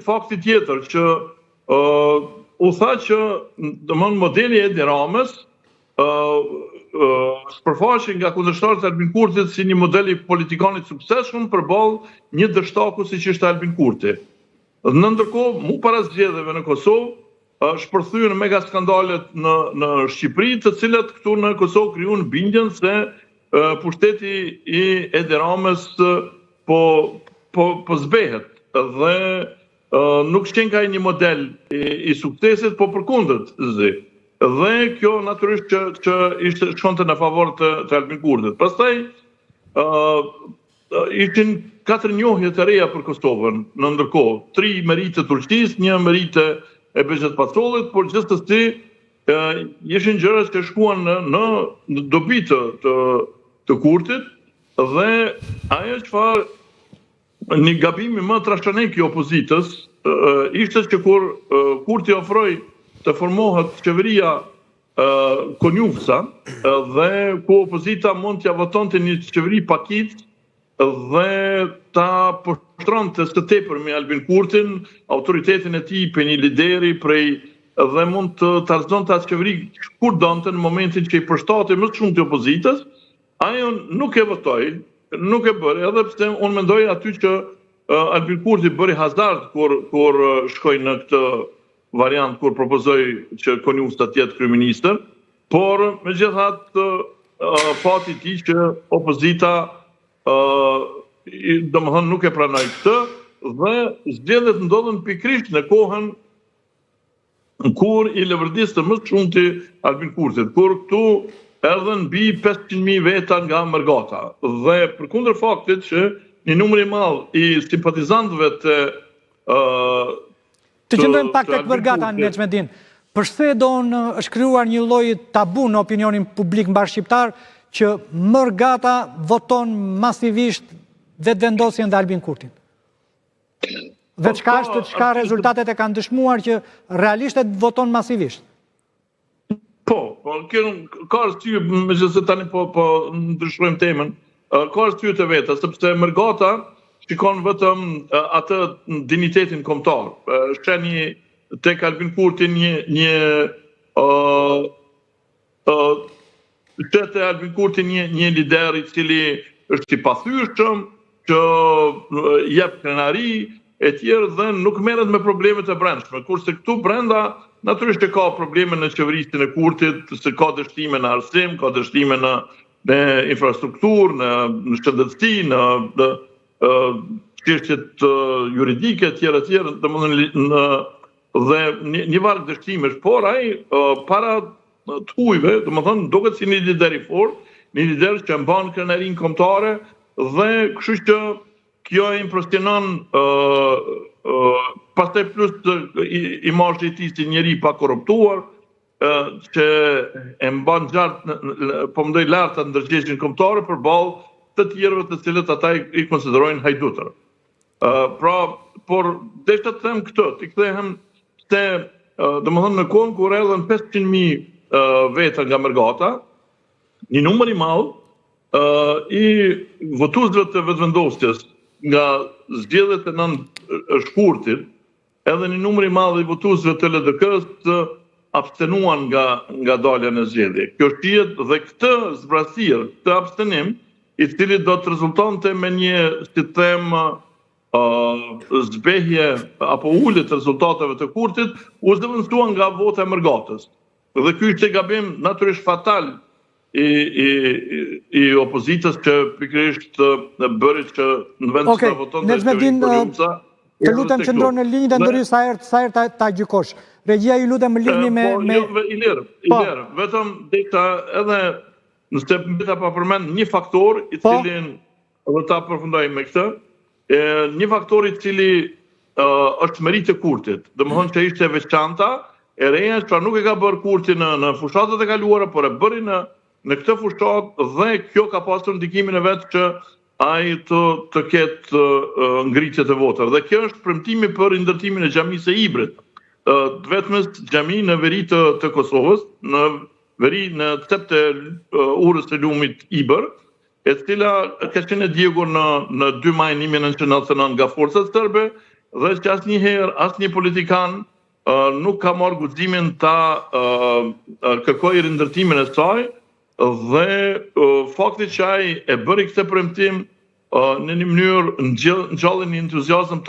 fakti tjetër që u tha që modeli Edi Ramës përfaqej nga kundërshtarët e Albin Kurtit si një model i politikanit suksesshëm përballë një dështaku siç ishte Albin Kurti. Në ndërkohë, mu para zgjedhjeve në Kosovë shpërthyen mega skandalet në Shqipëri, të cilat këtu në Kosovë krijuan bindjen se pushteti i Edi Ramës po zbehet dhe nuk shqen ka një model i suksesit, po përkundërt zi. Dhe kjo natyrisht që shkonte në favor të Albin Kurtit. Pastaj ishin 4 njohje të reja për Kosovën në ndërkohë. 3 merite Turqisë, 1 merite e Behçet Pacollit, por gjithsesi ishin gjëra që shkuan në dobi të Kurtit dhe ajo çfarë një gabimi më trashënek i opozitës ishte që kur Kurti ofroi të formohet qeveria konjufsa dhe ku opozita mund t'ja votonte një qeveri pakicë dhe ta poshtronte së tepër me Albin Kurtin, autoritetin e tij për një lideri dhe mund të tarëzonte atë qeveri kur donte në momentin që i përshtatej më shumë të opozitës, ajo nuk e votoi, nuk e bëri, edhe pse unë mendoj aty që Albin Kurti bëri hazard kur shkoi në këtë variant, kur propozoi që konjufsa të jetë kryeministër, por megjithatë fati i tij që opozita domethënë nuk e pranoi këtë dhe zgjedhjet ndodhen pikërisht në kohën kur i lëvërdiste më shumë të Albin Kurtit, kur këtu erdhën mbi 500.000 veta nga Mërgata. Dhe përkundër faktit që një numër i madh i simpatizantëve të qëndrojmë pak tek Mërgata në Nexmedin. Përse do në shkryuar një lloj tabu në opinionin publik mbar shqiptar që Mërgata voton masivisht vetëvendosjen dhe Albin Kurtin? Dhe çka rezultatet e kanë dëshmuar që realisht e voton masivisht? Ka arsye, megjithëse tani po ndryshojmë temën, ka arsye të veta, sepse Mërgata shikon vetëm atë dinitetin kombëtar. Sheni tek Albin Kurti te Albin Kurti një lider i cili është i pathyrshëm, që jep krenari e tjerë dhe nuk merret me problemet e brendshme. Kurse këtu brenda natyrisht ka probleme në qeverisjen e Kurtit, se ka dështime në arsim, ka dështime në infrastrukturë, në shëndetësi, në çështjet juridike etj, domethënë dhe një varg dështimesh, por ai para të hujve, domethënë duket si një lider i fortë, një lider që mban krenarin kombëtare dhe kështu që kjo e impresionon pastaj plus imazhi i tij si njeri pa korruptuar, që e mban gjatë, po mendoj lart atë ndërgjegjjen kombëtare përballë të tjerëve të cilët ata i konsiderojnë hajdutër. Por desha të them këtë, të kthehem se domethënë në kohën kur erdhën 500.000 veta nga Mërgata, një numër i madh i votuesve të vetëvendosjes nga zgjedhjet e 9 shkurtit, edhe një numër i madh i votuesve të LDK-s të abstenuan nga dalja në zgjedhje. Kjo shihet dhe këtë zbrasir, këtë abstenim, i cili do të rezultonte me një, si të them, zbehje apo ulje të rezultateve të Kurtit, u zëvendësuan nga vota e Mërgatës. Dhe ky ishte gabim natyrisht fatal i opozitës që pikërisht bëri që në vend të votonte Kolumsa. Të lutem qëndron në linjë dhe ndërhyj sa herë ta gjykosh. Regjia ju lutem më lidhni me i lirë. Vetëm dita edhe nëse mbeta pa përmend një faktor i cilin do ta përfundoj me këtë. Një faktor i cili është merit e Kurtit. Domethënë që ishte veçanta e reja, që nuk e ka bërë Kurti në fushatat e kaluara, por e bëri në këtë fushat dhe kjo ka pasur ndikimin e vet që ai të ketë ngritje të votave. Dhe kjo është premtimi për ndërtimin e xhamisë së Ibrit. Vetëm xhami në veri të Kosovës, në veri në cep të urës së lumit Ibër, e cila ka qenë djegur në 2 maj 1999 nga forcat serbe, dhe që asnjëherë asnjë politikan nuk ka marrë guximin ta kërkojë rindërtimin e saj, dhe fakti që ai e bëri këtë premtim në një mënyrë ngjallën një entuziazëm të